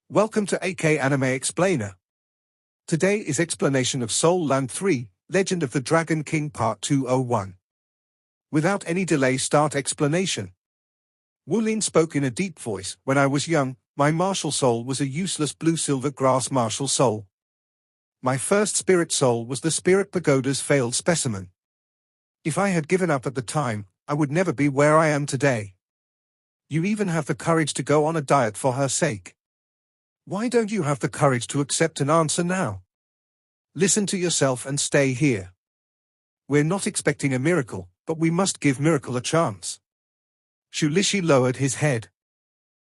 Welcome to AK Anime Explainer. Today is explanation of Soul Land 3, Legend of the Dragon King Part 201. Without any delay, start explanation. Wuin spoke in a deep voice. When I was young, my martial soul was a useless blue-silver grass martial soul. My first spirit soul was the Spirit Pagoda's failed specimen. If I had given up at the time, I would never be where I am today. You even have the courage to go on a diet for her sake. Why don't you have the courage to accept an answer now? Listen to yourself and stay here. We're not expecting a miracle, but we must give miracle a chance. Shuishi lowered his head.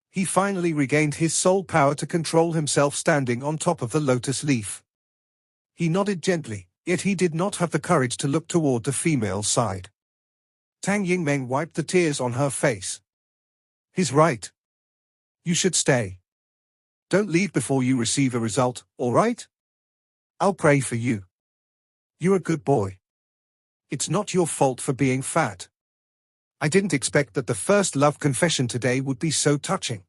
He finally regained his soul power to control himself standing on top of the lotus leaf. He nodded gently, yet he did not have the courage to look toward the female side. Tang Yingmeng wiped the tears on her face. He's right. You should stay. Don't leave before you receive a result, all right? I'll pray for you. You're a good boy. It's not your fault for being fat. I didn't expect that the first love confession today would be so touching.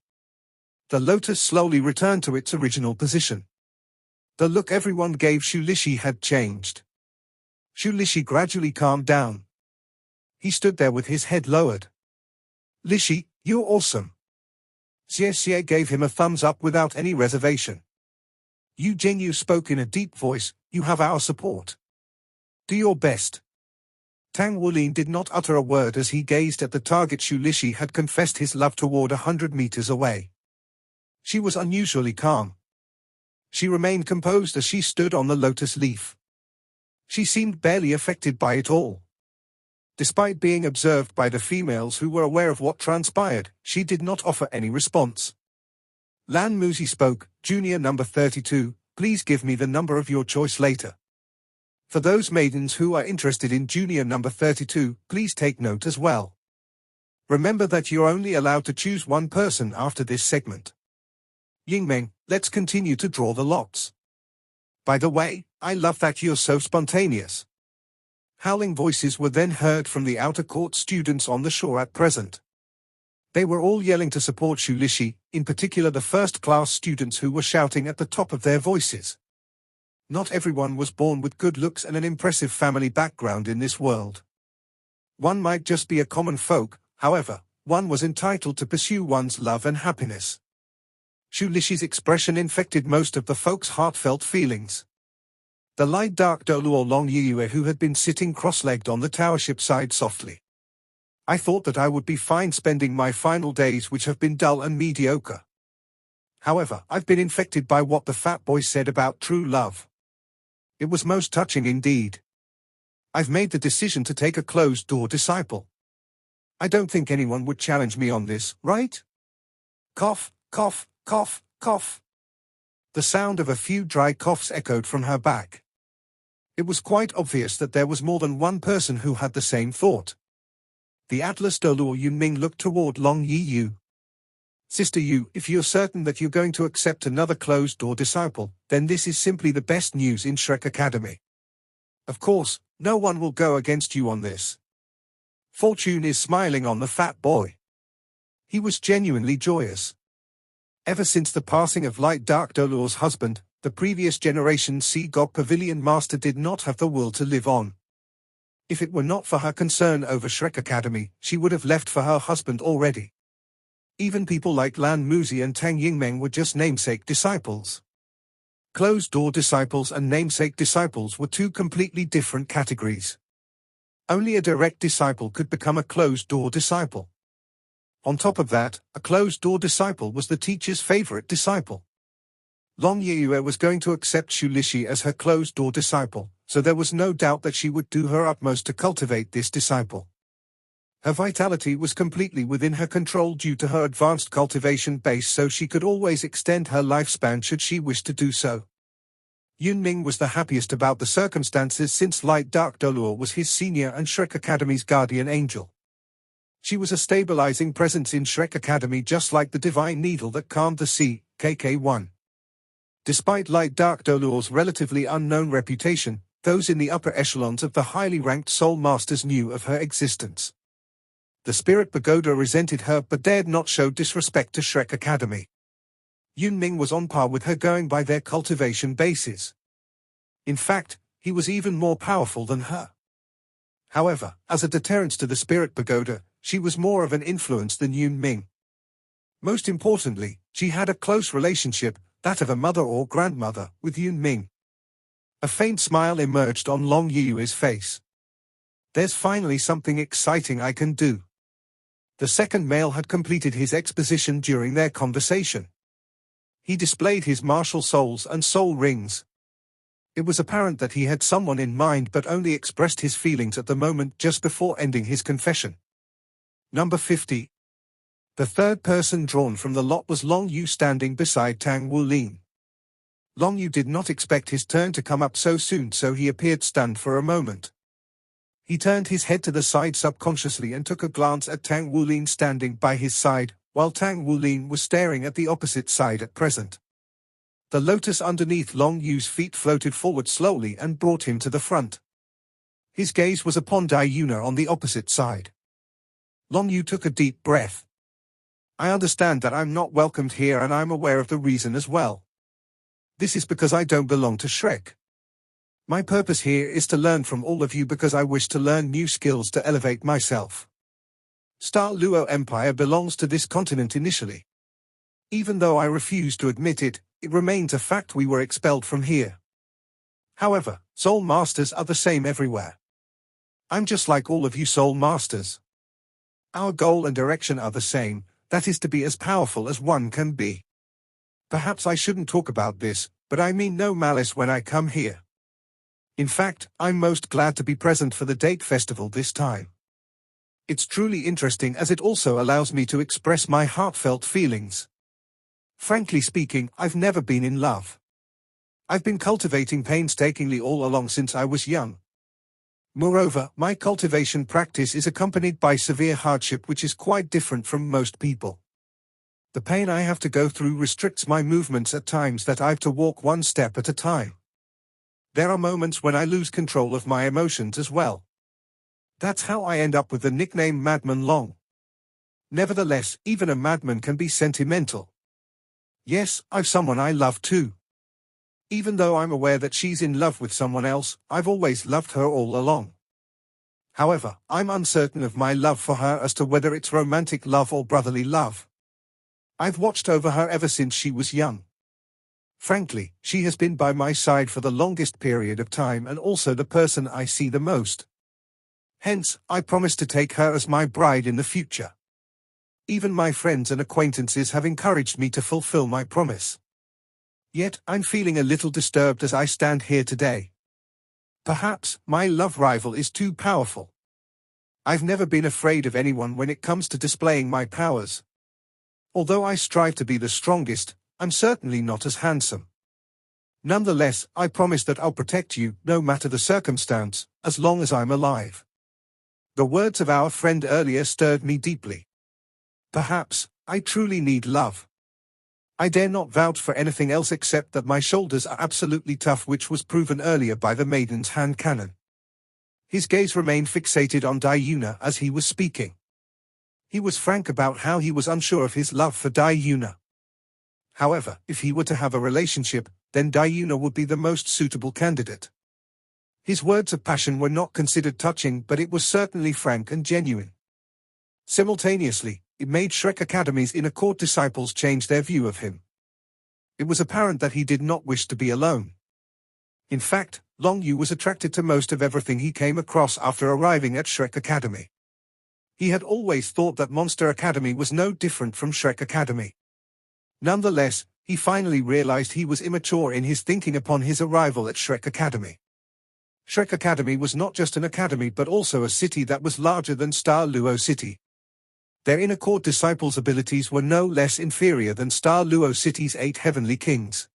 The lotus slowly returned to its original position. The look everyone gave Shuishi had changed. Shuishi gradually calmed down. He stood there with his head lowered. Lishi, you're awesome. Sier gave him a thumbs up without any reservation. Yu Jingyu spoke in a deep voice. You have our support. Do your best. Tang Wuin did not utter a word as he gazed at the target Shuishi had confessed his love toward 100 meters away. She was unusually calm. She remained composed as she stood on the lotus leaf. She seemed barely affected by it all. Despite being observed by the females who were aware of what transpired, she did not offer any response. Lan Muzi spoke. Junior number 32, please give me the number of your choice later. For those maidens who are interested in junior number 32, please take note as well. Remember that you're only allowed to choose one person after this segment. Yingmeng, let's continue to draw the lots. By the way, I love that you're so spontaneous. Howling voices were then heard from the outer court students on the shore at present. They were all yelling to support Shuishi, in particular the first-class students who were shouting at the top of their voices. Not everyone was born with good looks and an impressive family background in this world. One might just be a common folk, however, one was entitled to pursue one's love and happiness. Shuishi's expression infected most of the folks' heartfelt feelings. The light-dark Douluo Long Yue who had been sitting cross-legged on the towership sighed softly. I thought that I would be fine spending my final days which have been dull and mediocre. However, I've been infected by what the fat boy said about true love. It was most touching indeed. I've made the decision to take a closed-door disciple. I don't think anyone would challenge me on this, right? Cough, cough, cough, cough. The sound of a few dry coughs echoed from her back. It was quite obvious that there was more than one person who had the same thought. The Atlas Douluo Yunming looked toward Long Yi. Sister Yu, if you're certain that you're going to accept another closed-door disciple, then this is simply the best news in Shrek Academy. Of course, no one will go against you on this. Fortune is smiling on the fat boy. He was genuinely joyous. Ever since the passing of Light Dark Douluo's husband, the previous generation Sea God Pavilion Master did not have the will to live on. If it were not for her concern over Shrek Academy, she would have left for her husband already. Even people like Lan Muzi and Tang Yingmeng were just namesake disciples. Closed-door disciples and namesake disciples were two completely different categories. Only a direct disciple could become a closed-door disciple. On top of that, a closed-door disciple was the teacher's favorite disciple. Long Yue was going to accept Shuishi as her closed-door disciple, so there was no doubt that she would do her utmost to cultivate this disciple. Her vitality was completely within her control due to her advanced cultivation base, so she could always extend her lifespan should she wish to do so. Yunming was the happiest about the circumstances since Light Dark Douluo was his senior and Shrek Academy's guardian angel. She was a stabilizing presence in Shrek Academy, just like the divine needle that calmed the sea, KK1. Despite Light Dark Douluo's relatively unknown reputation, those in the upper echelons of the highly ranked Soul Masters knew of her existence. The Spirit Pagoda resented her but dared not show disrespect to Shrek Academy. Yunming was on par with her going by their cultivation basis. In fact, he was even more powerful than her. However, as a deterrence to the Spirit Pagoda, she was more of an influence than Yunming. Most importantly, she had a close relationship, that of a mother or grandmother, with Yunming. A faint smile emerged on Long Yue's face. There's finally something exciting I can do. The second male had completed his exposition during their conversation. He displayed his martial souls and soul rings. It was apparent that he had someone in mind but only expressed his feelings at the moment just before ending his confession. Number 50. The third person drawn from the lot was Long Yu standing beside Tang Wuin. Long Yu did not expect his turn to come up so soon, so he appeared stunned for a moment. He turned his head to the side subconsciously and took a glance at Tang Wuin standing by his side, while Tang Wuin was staring at the opposite side at present. The lotus underneath Long Yu's feet floated forward slowly and brought him to the front. His gaze was upon Dai Yuna on the opposite side. Long Yu took a deep breath. I understand that I'm not welcomed here, and I'm aware of the reason as well. This is because I don't belong to Shrek. My purpose here is to learn from all of you because I wish to learn new skills to elevate myself. Star Luo Empire belongs to this continent initially. Even though I refuse to admit it, it remains a fact we were expelled from here. However, Soul Masters are the same everywhere. I'm just like all of you Soul Masters. Our goal and direction are the same, that is to be as powerful as one can be. Perhaps I shouldn't talk about this, but I mean no malice when I come here. In fact, I'm most glad to be present for the date festival this time. It's truly interesting as it also allows me to express my heartfelt feelings. Frankly speaking, I've never been in love. I've been cultivating painstakingly all along since I was young. Moreover, my cultivation practice is accompanied by severe hardship, which is quite different from most people. The pain I have to go through restricts my movements at times that I've to walk one step at a time. There are moments when I lose control of my emotions as well. That's how I end up with the nickname Madman Long. Nevertheless, even a madman can be sentimental. Yes, I've someone I love too. Even though I'm aware that she's in love with someone else, I've always loved her all along. However, I'm uncertain of my love for her as to whether it's romantic love or brotherly love. I've watched over her ever since she was young. Frankly, she has been by my side for the longest period of time and also the person I see the most. Hence, I promise to take her as my bride in the future. Even my friends and acquaintances have encouraged me to fulfill my promise. Yet, I'm feeling a little disturbed as I stand here today. Perhaps, my love rival is too powerful. I've never been afraid of anyone when it comes to displaying my powers. Although I strive to be the strongest, I'm certainly not as handsome. Nonetheless, I promise that I'll protect you, no matter the circumstance, as long as I'm alive. The words of our friend earlier stirred me deeply. Perhaps, I truly need love. I dare not vouch for anything else except that my shoulders are absolutely tough, which was proven earlier by the maiden's hand cannon. His gaze remained fixated on Dai Yuna as he was speaking. He was frank about how he was unsure of his love for Dai Yuna. However, if he were to have a relationship, then Dai Yuna would be the most suitable candidate. His words of passion were not considered touching, but it was certainly frank and genuine. Simultaneously, it made Shrek Academy's inner court disciples change their view of him. It was apparent that he did not wish to be alone. In fact, Long Yu was attracted to most of everything he came across after arriving at Shrek Academy. He had always thought that Monster Academy was no different from Shrek Academy. Nonetheless, he finally realized he was immature in his thinking upon his arrival at Shrek Academy. Shrek Academy was not just an academy but also a city that was larger than Star Luo City. Their inner court disciples' abilities were no less inferior than Star Luo City's 8 heavenly kings.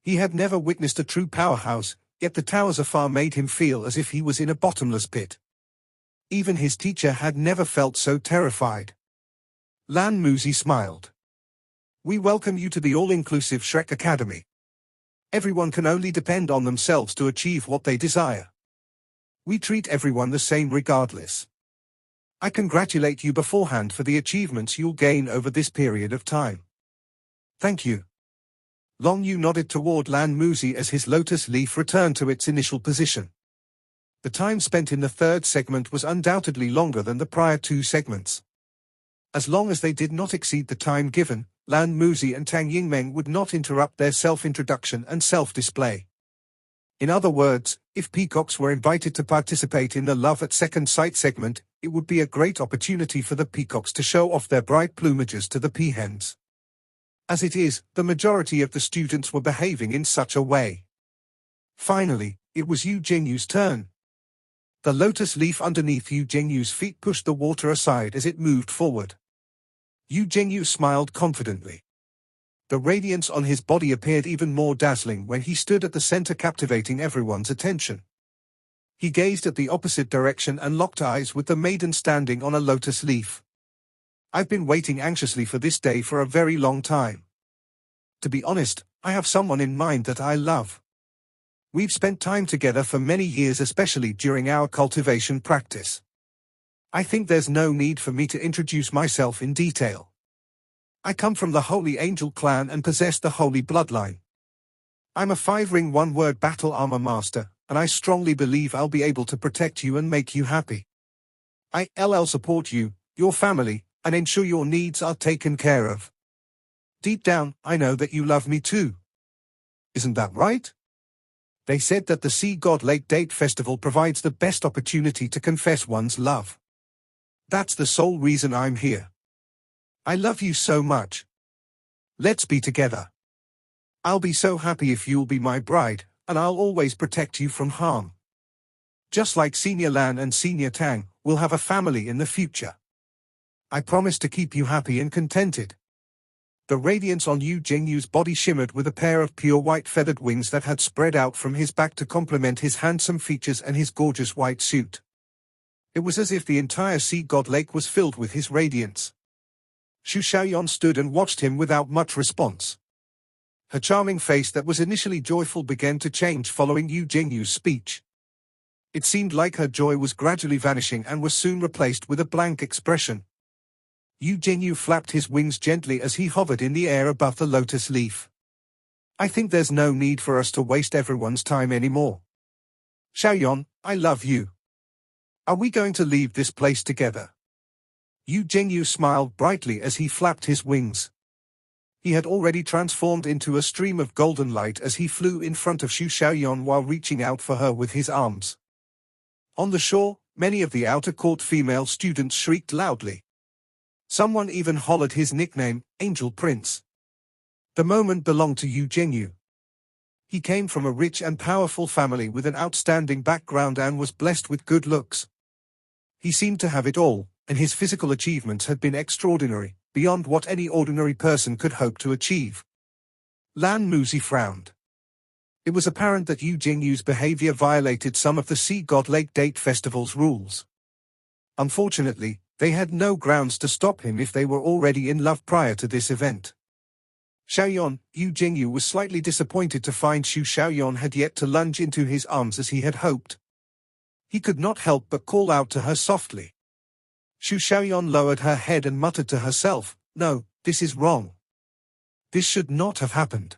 He had never witnessed a true powerhouse, yet the towers afar made him feel as if he was in a bottomless pit. Even his teacher had never felt so terrified. Lan Muzi smiled. We welcome you to the all-inclusive Shrek Academy. Everyone can only depend on themselves to achieve what they desire. We treat everyone the same regardless. I congratulate you beforehand for the achievements you'll gain over this period of time. Thank you. Long Yu nodded toward Lan Muzi as his lotus leaf returned to its initial position. The time spent in the third segment was undoubtedly longer than the prior two segments. As long as they did not exceed the time given, Lan Muzi and Tang Yingmeng would not interrupt their self-introduction and self-display. In other words, if peacocks were invited to participate in the Love at Second Sight segment, it would be a great opportunity for the peacocks to show off their bright plumages to the peahens. As it is, the majority of the students were behaving in such a way. Finally, it was Yu Jingyu's turn. The lotus leaf underneath Yu Jingyu's feet pushed the water aside as it moved forward. Yu Jingyu smiled confidently. The radiance on his body appeared even more dazzling when he stood at the center, captivating everyone's attention. He gazed at the opposite direction and locked eyes with the maiden standing on a lotus leaf. I've been waiting anxiously for this day for a very long time. To be honest, I have someone in mind that I love. We've spent time together for many years, especially during our cultivation practice. I think there's no need for me to introduce myself in detail. I come from the Holy Angel clan and possess the Holy Bloodline. I'm a 5-ring 1-word battle armor master, and I strongly believe I'll be able to protect you and make you happy. I'll support you, your family, and ensure your needs are taken care of. Deep down, I know that you love me too. Isn't that right? They said that the Sea God Lake Date Festival provides the best opportunity to confess one's love. That's the sole reason I'm here. I love you so much. Let's be together. I'll be so happy if you'll be my bride, and I'll always protect you from harm. Just like Senior Lan and Senior Tang, we'll have a family in the future. I promise to keep you happy and contented. The radiance on Yu Jingyu's body shimmered with a pair of pure white feathered wings that had spread out from his back to complement his handsome features and his gorgeous white suit. It was as if the entire Sea God Lake was filled with his radiance. Xu Xiaoyan stood and watched him without much response. Her charming face that was initially joyful began to change following Yu Jingyu's speech. It seemed like her joy was gradually vanishing and was soon replaced with a blank expression. Yu Jingyu flapped his wings gently as he hovered in the air above the lotus leaf. I think there's no need for us to waste everyone's time anymore. Xiaoyan, I love you. Are we going to leave this place together? Yu Jingyu smiled brightly as he flapped his wings. He had already transformed into a stream of golden light as he flew in front of Xu Xiaoyan while reaching out for her with his arms. On the shore, many of the outer court female students shrieked loudly. Someone even hollered his nickname, Angel Prince. The moment belonged to Yu Jingyu. He came from a rich and powerful family with an outstanding background and was blessed with good looks. He seemed to have it all, and his physical achievements had been extraordinary, beyond what any ordinary person could hope to achieve. Lan Muzi frowned. It was apparent that Yu Jingyu's behavior violated some of the Sea God Lake Date Festival's rules. Unfortunately, they had no grounds to stop him if they were already in love prior to this event. Xiaoyan, Yu Jingyu was slightly disappointed to find Xu Xiaoyan had yet to lunge into his arms as he had hoped. He could not help but call out to her softly. Xu Xiaoyan lowered her head and muttered to herself, "No, this is wrong. This should not have happened."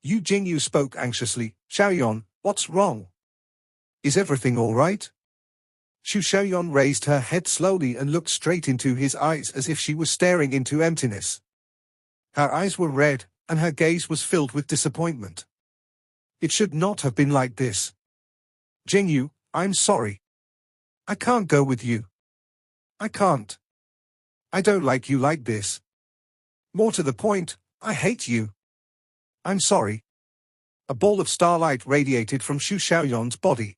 Yu Jingyu spoke anxiously, "Xiaoyan, what's wrong? Is everything all right?" Xu Xiaoyan raised her head slowly and looked straight into his eyes as if she was staring into emptiness. Her eyes were red, and her gaze was filled with disappointment. It should not have been like this. "Jingyu, I'm sorry. I can't go with you. I can't. I don't like you like this. More to the point, I hate you. I'm sorry." A ball of starlight radiated from Xu Xiaoyan's body.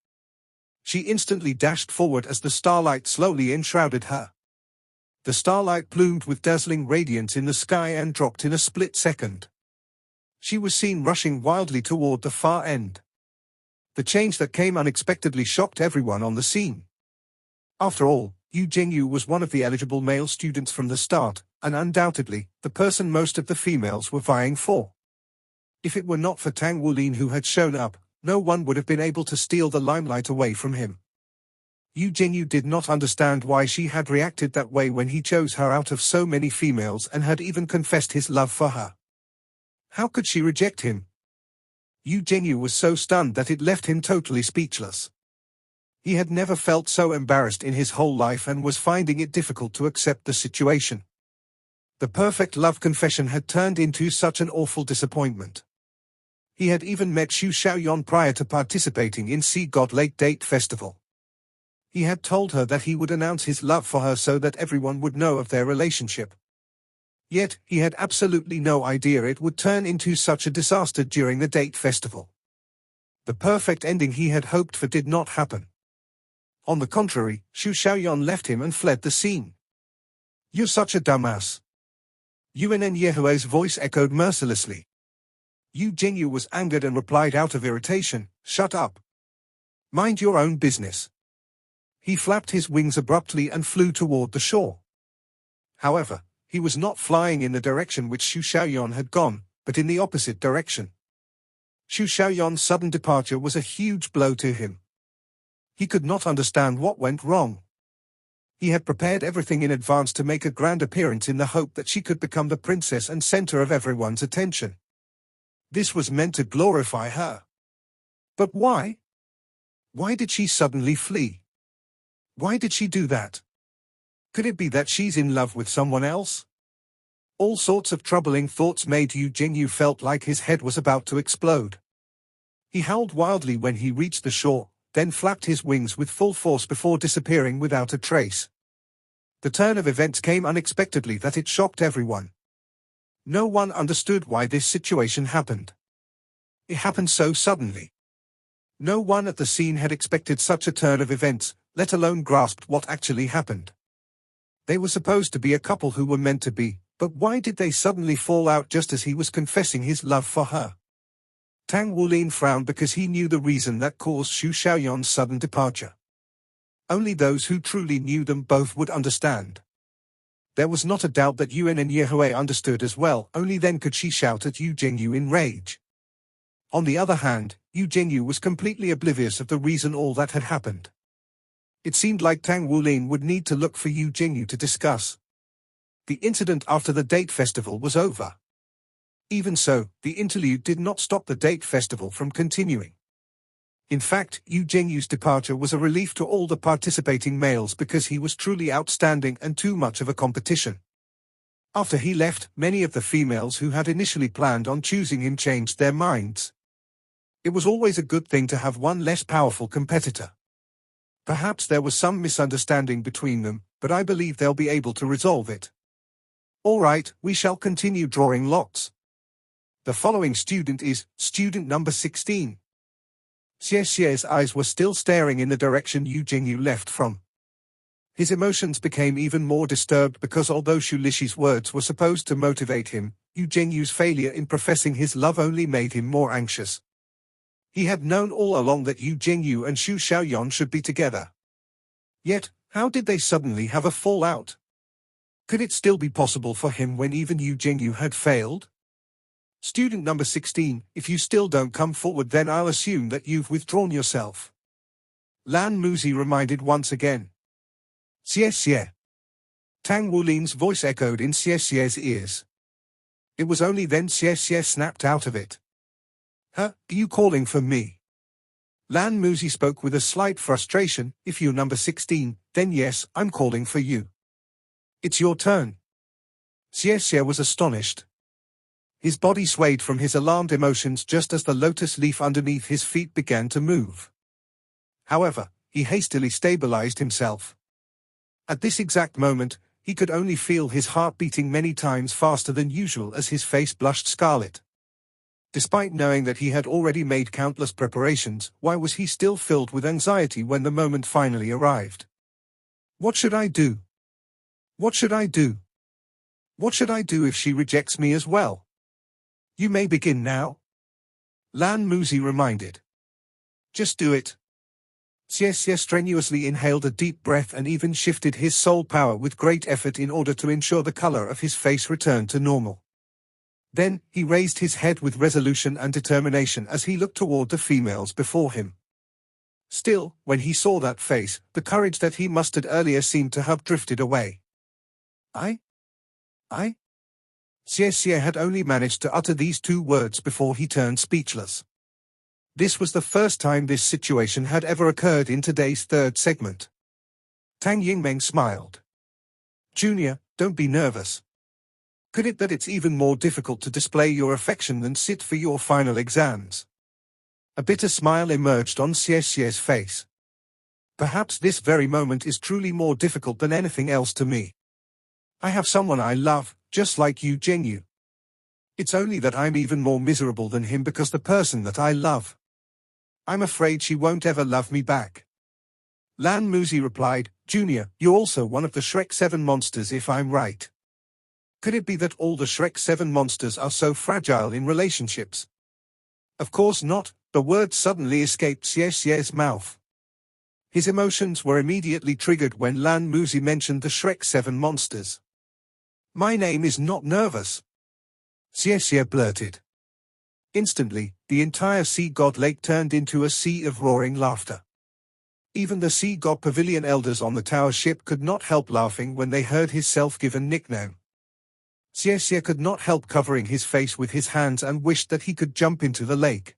She instantly dashed forward as the starlight slowly enshrouded her. The starlight plumed with dazzling radiance in the sky and dropped in a split second. She was seen rushing wildly toward the far end. The change that came unexpectedly shocked everyone on the scene. After all, Yu Jingyu was one of the eligible male students from the start, and undoubtedly, the person most of the females were vying for. If it were not for Tang Wuin who had shown up, no one would have been able to steal the limelight away from him. Yu Jingyu did not understand why she had reacted that way when he chose her out of so many females and had even confessed his love for her. How could she reject him? Yu Jingyu was so stunned that it left him totally speechless. He had never felt so embarrassed in his whole life and was finding it difficult to accept the situation. The perfect love confession had turned into such an awful disappointment. He had even met Xu Xiaoyan prior to participating in Sea God Lake Date Festival. He had told her that he would announce his love for her so that everyone would know of their relationship. Yet, he had absolutely no idea it would turn into such a disaster during the date festival. The perfect ending he had hoped for did not happen. On the contrary, Xu Xiaoyan left him and fled the scene. "You're such a dumbass." Yuan and Yehue's voice echoed mercilessly. Yu Jingyu was angered and replied out of irritation, "Shut up. Mind your own business." He flapped his wings abruptly and flew toward the shore. However, he was not flying in the direction which Xu Xiaoyan had gone, but in the opposite direction. Xu Xiaoyan's sudden departure was a huge blow to him. He could not understand what went wrong. He had prepared everything in advance to make a grand appearance in the hope that she could become the princess and center of everyone's attention. This was meant to glorify her. But why? Why did she suddenly flee? Why did she do that? Could it be that she's in love with someone else? All sorts of troubling thoughts made Yu Jingyu felt like his head was about to explode. He howled wildly when he reached the shore, then flapped his wings with full force before disappearing without a trace. The turn of events came unexpectedly that it shocked everyone. No one understood why this situation happened. It happened so suddenly. No one at the scene had expected such a turn of events, let alone grasped what actually happened. They were supposed to be a couple who were meant to be, but why did they suddenly fall out just as he was confessing his love for her? Tang Wuin frowned because he knew the reason that caused Xu Xiaoyan's sudden departure. Only those who truly knew them both would understand. There was not a doubt that Yuan and Yehue understood as well, only then could she shout at Yu Jingyu in rage. On the other hand, Yu Jingyu was completely oblivious of the reason all that had happened. It seemed like Tang Wuin would need to look for Yu Jingyu to discuss. The incident after the date festival was over. Even so, the interlude did not stop the date festival from continuing. In fact, Yu Jingyu's departure was a relief to all the participating males because he was truly outstanding and too much of a competition. After he left, many of the females who had initially planned on choosing him changed their minds. It was always a good thing to have one less powerful competitor. Perhaps there was some misunderstanding between them, but I believe they'll be able to resolve it. All right, we shall continue drawing lots. The following student is student number 16. Sier's eyes were still staring in the direction Yu Jingyu left from. His emotions became even more disturbed because although Shuishi's words were supposed to motivate him, Yu Jingyu's failure in professing his love only made him more anxious. He had known all along that Yu Jingyu and Xu Xiaoyan should be together. Yet, how did they suddenly have a fallout? Could it still be possible for him when even Yu Jingyu had failed? Student number 16, if you still don't come forward then I'll assume that you've withdrawn yourself. Lan Muzi reminded once again. Sier. Tang Wulin's voice echoed in Sier's ears. It was only then Sier snapped out of it. Huh, are you calling for me? Lan Muzi spoke with a slight frustration. If you're number 16, then yes, I'm calling for you. It's your turn. Sier was astonished. His body swayed from his alarmed emotions just as the lotus leaf underneath his feet began to move. However, he hastily stabilized himself. At this exact moment, he could only feel his heart beating many times faster than usual as his face blushed scarlet. Despite knowing that he had already made countless preparations, why was he still filled with anxiety when the moment finally arrived? What should I do? What should I do? What should I do if she rejects me as well? You may begin now. Lan Muzi reminded. Just do it. Sier strenuously inhaled a deep breath and even shifted his soul power with great effort in order to ensure the color of his face returned to normal. Then, he raised his head with resolution and determination as he looked toward the females before him. Still, when he saw that face, the courage that he mustered earlier seemed to have drifted away. I? Sier had only managed to utter these 2 words before he turned speechless. This was the first time this situation had ever occurred in today's 3rd segment. Tang Yingmeng smiled. Junior, don't be nervous. Could it that it's even more difficult to display your affection than sit for your final exams? A bitter smile emerged on Sier's face. Perhaps this very moment is truly more difficult than anything else to me. I have someone I love, just like you, Zhengyu. It's only that I'm even more miserable than him because the person that I love. I'm afraid she won't ever love me back. Lan Muzi replied, Junior, you're also one of the Shrek 7 monsters if I'm right. Could it be that all the Shrek 7 monsters are so fragile in relationships? Of course not, the word suddenly escaped Sier's mouth. His emotions were immediately triggered when Lan Muzi mentioned the Shrek 7 monsters. My name is not nervous. Sier blurted. Instantly, the entire sea god lake turned into a sea of roaring laughter. Even the sea god pavilion elders on the tower ship could not help laughing when they heard his self-given nickname. Sier could not help covering his face with his hands and wished that he could jump into the lake.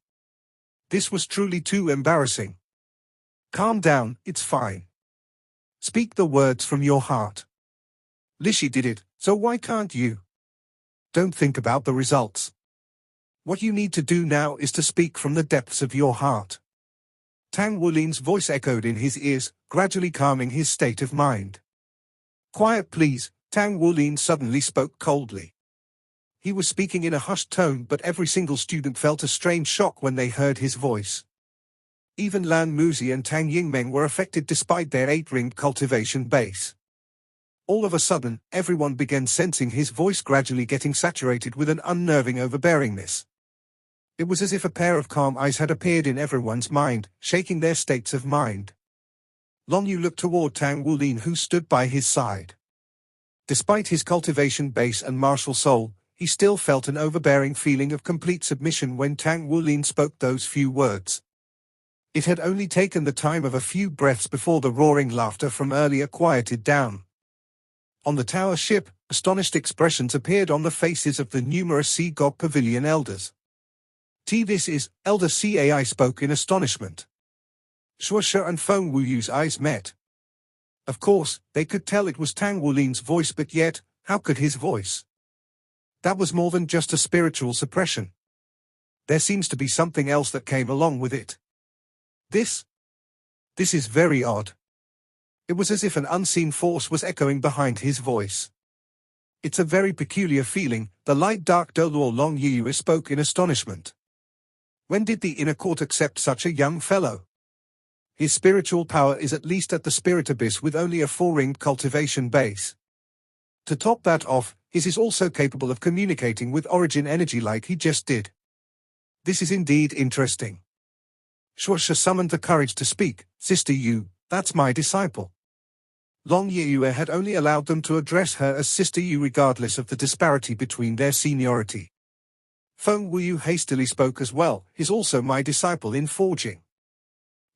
This was truly too embarrassing. Calm down, it's fine. Speak the words from your heart. Lishi did it, so why can't you? Don't think about the results. What you need to do now is to speak from the depths of your heart. Tang Wuin's voice echoed in his ears, gradually calming his state of mind. Quiet please, Tang Wuin suddenly spoke coldly. He was speaking in a hushed tone, but every single student felt a strange shock when they heard his voice. Even Lan Muzi and Tang Yingmeng were affected despite their 8-ringed cultivation base. All of a sudden, everyone began sensing his voice gradually getting saturated with an unnerving overbearingness. It was as if a pair of calm eyes had appeared in everyone's mind, shaking their states of mind. Long Yu looked toward Tang Wuin, who stood by his side. Despite his cultivation base and martial soul, he still felt an overbearing feeling of complete submission when Tang Wuin spoke those few words. It had only taken the time of a few breaths before the roaring laughter from earlier quieted down. On the tower ship, astonished expressions appeared on the faces of the numerous sea god pavilion elders. This is, Elder Cai spoke in astonishment. Shuishi and Feng Wuyu's eyes met. Of course, they could tell it was Tang Wuin's voice, but yet, how could his voice? That was more than just a spiritual suppression. There seems to be something else that came along with it. This is very odd. It was as if an unseen force was echoing behind his voice. It's a very peculiar feeling, the light dark Douluo Long Yu spoke in astonishment. When did the inner court accept such a young fellow? His spiritual power is at least at the spirit abyss with only a 4-ringed cultivation base. To top that off, his is also capable of communicating with origin energy like he just did. This is indeed interesting. Shuishi summoned the courage to speak. Sister Yu, that's my disciple. Long Yu had only allowed them to address her as Sister Yu regardless of the disparity between their seniority. Feng Wuyu hastily spoke as well. He's also my disciple in forging.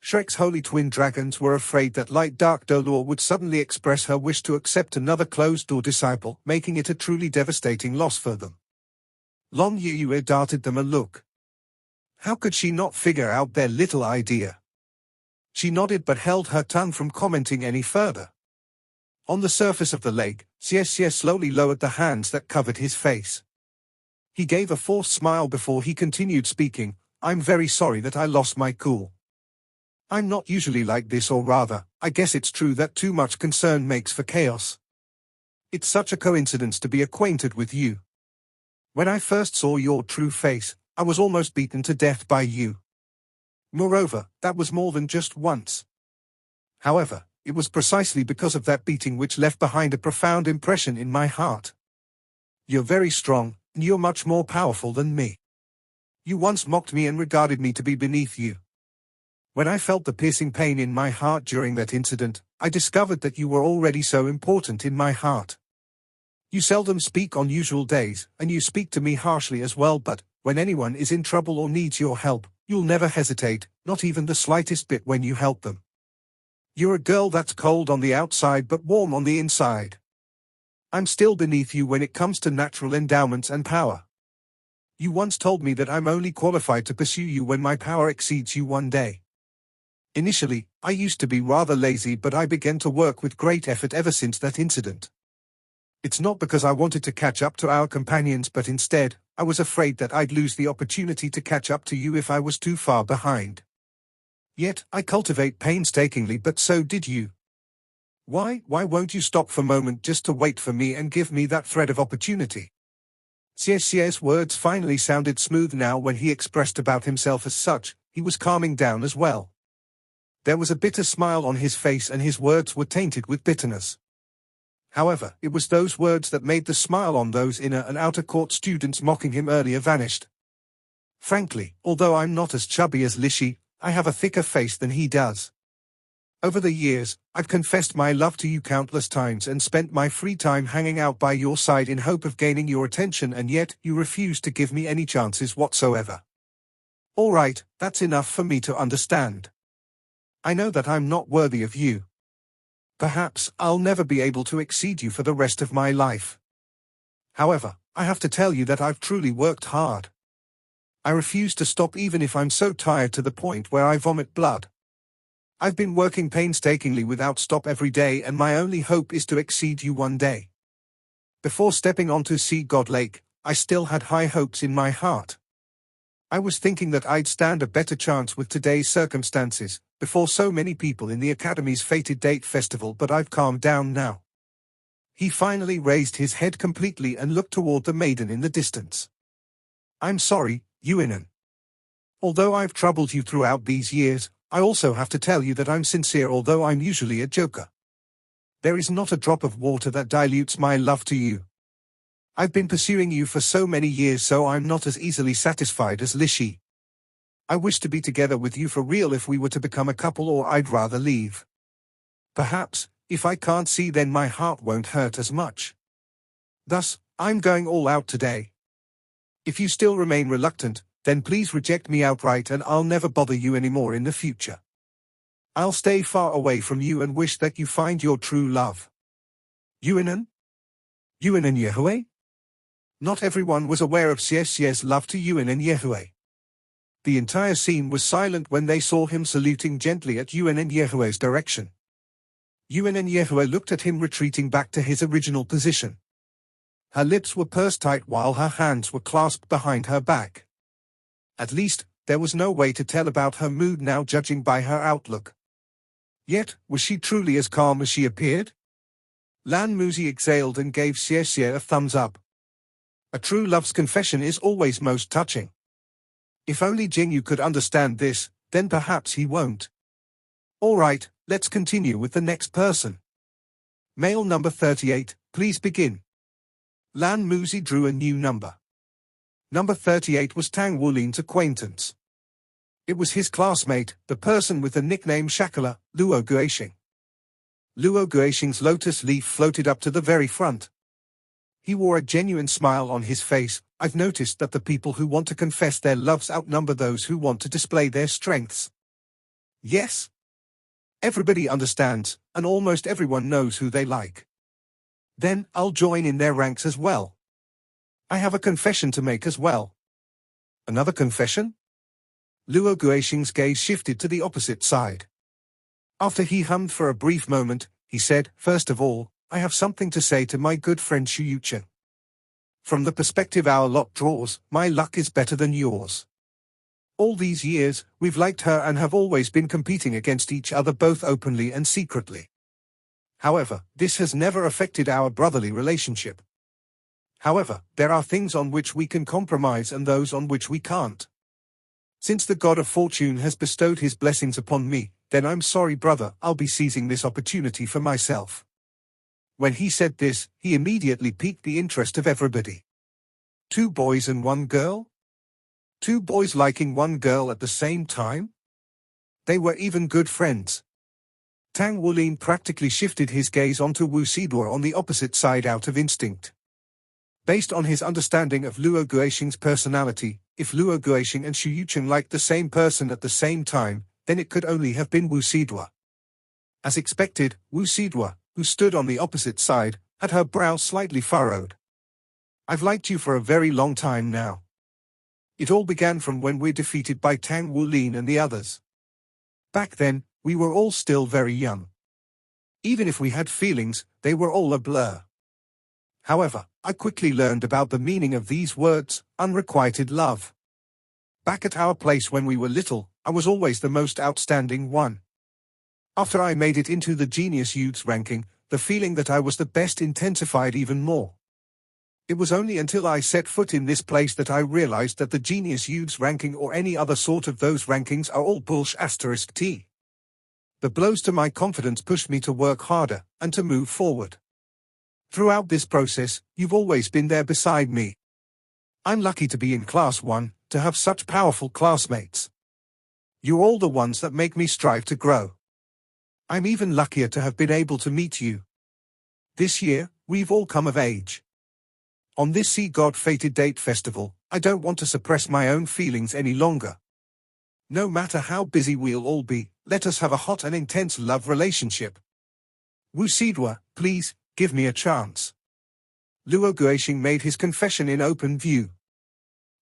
Shrek's holy twin dragons were afraid that light dark Douluo would suddenly express her wish to accept another closed-door disciple, making it a truly devastating loss for them. Long Yu darted them a look. How could she not figure out their little idea? She nodded but held her tongue from commenting any further. On the surface of the lake, Sier slowly lowered the hands that covered his face. He gave a forced smile before he continued speaking. I'm very sorry that I lost my cool. I'm not usually like this, or rather, I guess it's true that too much concern makes for chaos. It's such a coincidence to be acquainted with you. When I first saw your true face, I was almost beaten to death by you. Moreover, that was more than just once. However, it was precisely because of that beating which left behind a profound impression in my heart. You're very strong, and you're much more powerful than me. You once mocked me and regarded me to be beneath you. When I felt the piercing pain in my heart during that incident, I discovered that you were already so important in my heart. You seldom speak on usual days, and you speak to me harshly as well, but when anyone is in trouble or needs your help, you'll never hesitate, not even the slightest bit when you help them. You're a girl that's cold on the outside but warm on the inside. I'm still beneath you when it comes to natural endowments and power. You once told me that I'm only qualified to pursue you when my power exceeds you one day. Initially, I used to be rather lazy, but I began to work with great effort ever since that incident. It's not because I wanted to catch up to our companions, but instead, I was afraid that I'd lose the opportunity to catch up to you if I was too far behind. Yet, I cultivate painstakingly, but so did you. Why won't you stop for a moment just to wait for me and give me that thread of opportunity? Sier's words finally sounded smooth now when he expressed about himself as such. He was calming down as well. There was a bitter smile on his face and his words were tainted with bitterness. However, it was those words that made the smile on those inner and outer court students mocking him earlier vanished. Frankly, although I'm not as chubby as Shuishi, I have a thicker face than he does. Over the years, I've confessed my love to you countless times and spent my free time hanging out by your side in hope of gaining your attention, and yet you refuse to give me any chances whatsoever. All right, that's enough for me to understand. I know that I'm not worthy of you. Perhaps I'll never be able to exceed you for the rest of my life. However, I have to tell you that I've truly worked hard. I refuse to stop even if I'm so tired to the point where I vomit blood. I've been working painstakingly without stop every day, and my only hope is to exceed you one day. Before stepping onto Sea God Lake, I still had high hopes in my heart. I was thinking that I'd stand a better chance with today's circumstances, before so many people in the Academy's fated date festival, but I've calmed down now. He finally raised his head completely and looked toward the maiden in the distance. I'm sorry, Yuinan. Although I've troubled you throughout these years, I also have to tell you that I'm sincere, although I'm usually a joker. There is not a drop of water that dilutes my love to you. I've been pursuing you for so many years, so I'm not as easily satisfied as Shuishi. I wish to be together with you for real if we were to become a couple, or I'd rather leave. Perhaps, if I can't see, then my heart won't hurt as much. Thus, I'm going all out today. If you still remain reluctant, then please reject me outright and I'll never bother you anymore in the future. I'll stay far away from you and wish that you find your true love. Yuinan? Yuinan Yehue? Not everyone was aware of Sier's love to Yuinan Yehue. The entire scene was silent when they saw him saluting gently at Yuinan Yehue's direction. Yuinan Yehue looked at him retreating back to his original position. Her lips were pursed tight while her hands were clasped behind her back. At least, there was no way to tell about her mood now, judging by her outlook. Yet, was she truly as calm as she appeared? Lan Muzi exhaled and gave Sier a thumbs up. A true love's confession is always most touching. If only Jingyu could understand this, then perhaps he won't. All right, let's continue with the next person. Male number 38, please begin. Lan Muzi drew a new number. Number 38 was Tang Wuin's acquaintance. It was his classmate, the person with the nickname Shakala, Luo Guixing. Luo Guixing's lotus leaf floated up to the very front. He wore a genuine smile on his face. I've noticed that the people who want to confess their loves outnumber those who want to display their strengths. Yes. Everybody understands, and almost everyone knows who they like. Then, I'll join in their ranks as well. I have a confession to make as well. Another confession? Luo Guixing's gaze shifted to the opposite side. After he hummed for a brief moment, he said, first of all, I have something to say to my good friend Shuichi. From the perspective our lot draws, my luck is better than yours. All these years, we've liked her and have always been competing against each other both openly and secretly. However, this has never affected our brotherly relationship. However, there are things on which we can compromise and those on which we can't. Since the God of Fortune has bestowed his blessings upon me, then I'm sorry, brother, I'll be seizing this opportunity for myself. When he said this, he immediately piqued the interest of everybody. 2 boys and 1 girl? 2 boys liking 1 girl at the same time? They were even good friends. Tang Wuin practically shifted his gaze onto Wusidua on the opposite side out of instinct. Based on his understanding of Luo Guixing's personality, if Luo Guixing and Shuichi liked the same person at the same time, then it could only have been Wusidua. As expected, Wusidua, who stood on the opposite side, had her brow slightly furrowed. I've liked you for a very long time now. It all began from when we're defeated by Tang Wuin and the others. Back then, we were all still very young. Even if we had feelings, they were all a blur. However, I quickly learned about the meaning of these words, unrequited love. Back at our place when we were little, I was always the most outstanding one. After I made it into the Genius Youths ranking, the feeling that I was the best intensified even more. It was only until I set foot in this place that I realized that the Genius Youths ranking or any other sort of those rankings are all bullsh*t. The blows to my confidence pushed me to work harder, and to move forward. Throughout this process, you've always been there beside me. I'm lucky to be in Class 1, to have such powerful classmates. You're all the ones that make me strive to grow. I'm even luckier to have been able to meet you. This year, we've all come of age. On this Sea God-fated date festival, I don't want to suppress my own feelings any longer. No matter how busy we'll all be, let us have a hot and intense love relationship. Wusidwa, please, give me a chance. Luo Guixing made his confession in open view.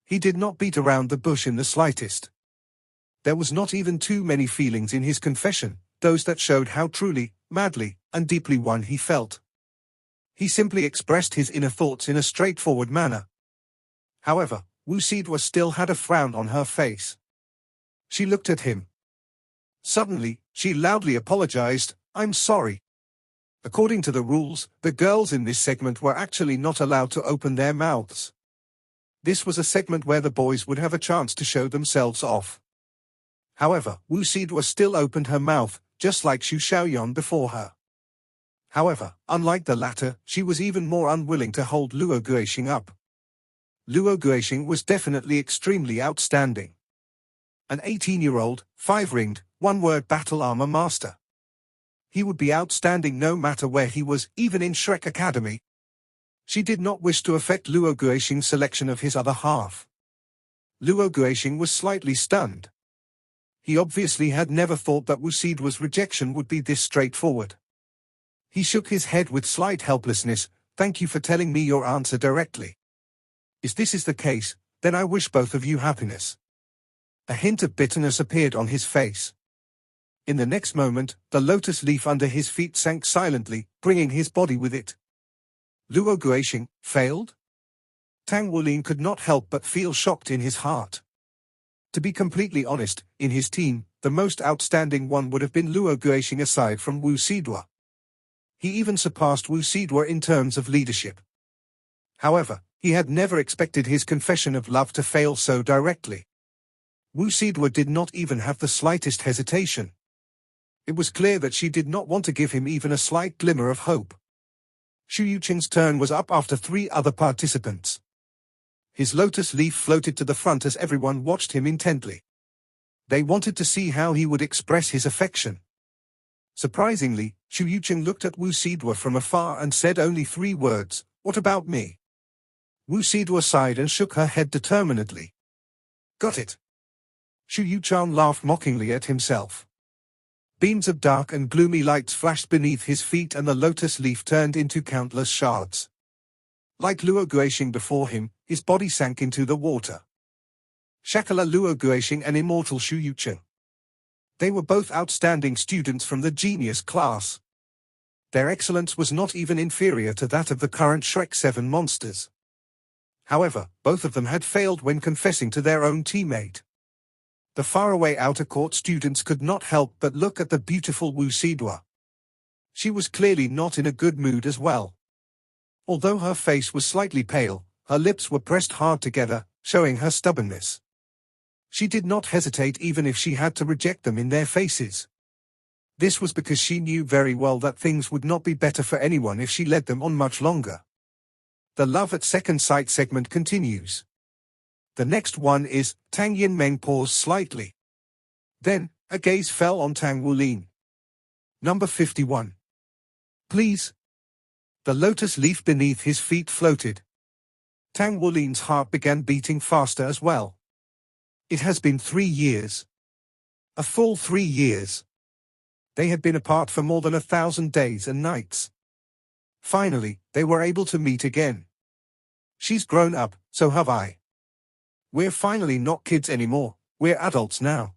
He did not beat around the bush in the slightest. There was not even too many feelings in his confession, those that showed how truly, madly, and deeply one he felt. He simply expressed his inner thoughts in a straightforward manner. However, Wusidwa still had a frown on her face. She looked at him. Suddenly, she loudly apologized, "I'm sorry." According to the rules, the girls in this segment were actually not allowed to open their mouths. This was a segment where the boys would have a chance to show themselves off. However, Wusidwa still opened her mouth, just like Xu Xiaoyan before her. However, unlike the latter, she was even more unwilling to hold Luo Guixing up. Luo Guixing was definitely extremely outstanding. An 18-year-old, 5-ringed, one-word battle armor master. He would be outstanding no matter where he was, even in Shrek Academy. She did not wish to affect Luo Guixing's selection of his other half. Luo Guixing was slightly stunned. He obviously had never thought that Wusidwa's rejection would be this straightforward. He shook his head with slight helplessness. "Thank you for telling me your answer directly. If this is the case, then I wish both of you happiness." A hint of bitterness appeared on his face. In the next moment, the lotus leaf under his feet sank silently, bringing his body with it. Luo Guixing failed? Tang Wuin could not help but feel shocked in his heart. To be completely honest, in his team, the most outstanding one would have been Luo Guixing aside from Wusidwa. He even surpassed Wusidwa in terms of leadership. However, he had never expected his confession of love to fail so directly. Wusidwa did not even have the slightest hesitation. It was clear that she did not want to give him even a slight glimmer of hope. Shuichi's turn was up after 3 other participants. His lotus leaf floated to the front as everyone watched him intently. They wanted to see how he would express his affection. Surprisingly, Shuichi looked at Wusidwa from afar and said only 3 words, "What about me?" Wusidwa sighed and shook her head determinedly. "Got it." Shuichi laughed mockingly at himself. Beams of dark and gloomy lights flashed beneath his feet and the lotus leaf turned into countless shards. Like Luo Guixing before him, his body sank into the water. Shakala Luo Guixing and immortal Shuichi. They were both outstanding students from the genius class. Their excellence was not even inferior to that of the current Shrek 7 monsters. However, both of them had failed when confessing to their own teammate. The faraway outer court students could not help but look at the beautiful Wusidwa. She was clearly not in a good mood as well. Although her face was slightly pale, her lips were pressed hard together, showing her stubbornness. She did not hesitate even if she had to reject them in their faces. This was because she knew very well that things would not be better for anyone if she led them on much longer. The Love at Second Sight segment continues. The next one is, Tang Yinmeng paused slightly. Then, a gaze fell on Tang Wuin. Number 51. Please. The lotus leaf beneath his feet floated. Tang Wuin's heart began beating faster as well. It has been 3 years. A full 3 years. They had been apart for more than 1,000 days and nights. Finally, they were able to meet again. She's grown up, so have I. We're finally not kids anymore, we're adults now.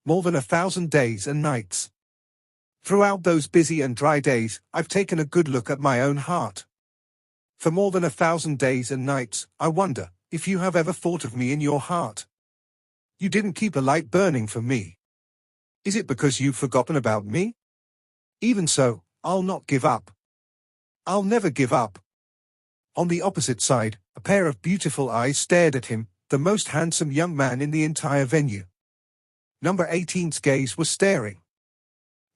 More than 1,000 days and nights. Throughout those busy and dry days, I've taken a good look at my own heart. For more than 1,000 days and nights, I wonder if you have ever thought of me in your heart. You didn't keep a light burning for me. Is it because you've forgotten about me? Even so, I'll not give up. I'll never give up. On the opposite side, a pair of beautiful eyes stared at him, the most handsome young man in the entire venue. Number 18's gaze was staring.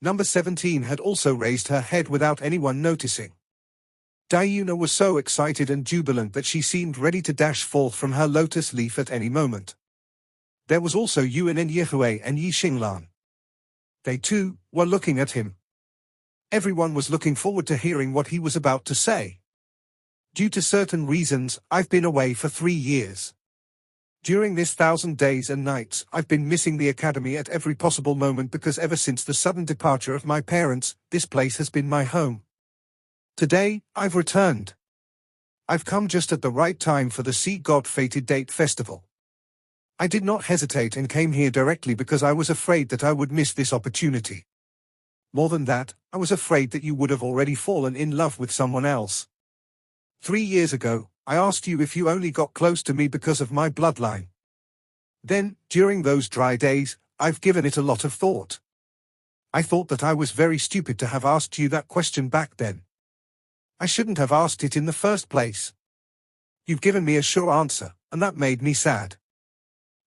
Number 17 had also raised her head without anyone noticing. Douluo was so excited and jubilant that she seemed ready to dash forth from her lotus leaf at any moment. There was also Yuan and Yihui and Yi Xinglan. They too were looking at him. Everyone was looking forward to hearing what he was about to say. Due to certain reasons, I've been away for 3 years. During this 1,000 days and nights, I've been missing the academy at every possible moment because ever since the sudden departure of my parents, this place has been my home. Today, I've returned. I've come just at the right time for the Sea God Fated Date Festival. I did not hesitate and came here directly because I was afraid that I would miss this opportunity. More than that, I was afraid that you would have already fallen in love with someone else. 3 years ago, I asked you if you only got close to me because of my bloodline. Then, during those dry days, I've given it a lot of thought. I thought that I was very stupid to have asked you that question back then. I shouldn't have asked it in the first place. You've given me a sure answer, and that made me sad.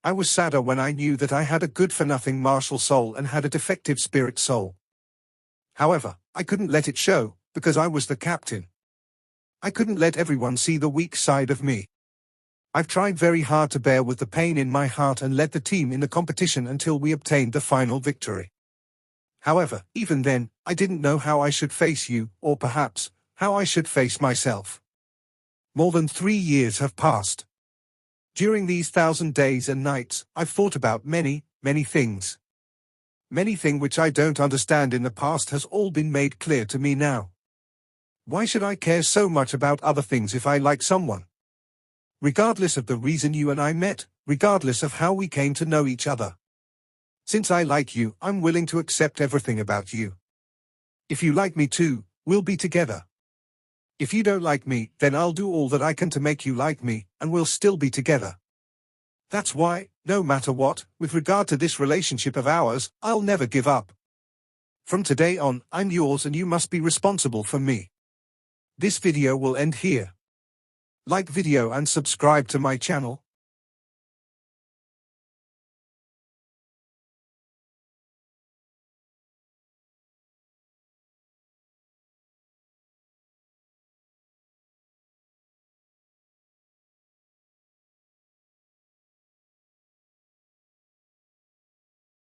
I was sadder when I knew that I had a good-for-nothing martial soul and had a defective spirit soul. However, I couldn't let it show, because I was the captain. I couldn't let everyone see the weak side of me. I've tried very hard to bear with the pain in my heart and led the team in the competition until we obtained the final victory. However, even then, I didn't know how I should face you, or perhaps, how I should face myself. More than 3 years have passed. During these 1,000 days and nights, I've thought about many, many things. Many things which I don't understand in the past has all been made clear to me now. Why should I care so much about other things if I like someone? Regardless of the reason you and I met, regardless of how we came to know each other. Since I like you, I'm willing to accept everything about you. If you like me too, we'll be together. If you don't like me, then I'll do all that I can to make you like me, and we'll still be together. That's why, no matter what, with regard to this relationship of ours, I'll never give up. From today on, I'm yours and you must be responsible for me. This video will end here. Like video and subscribe to my channel.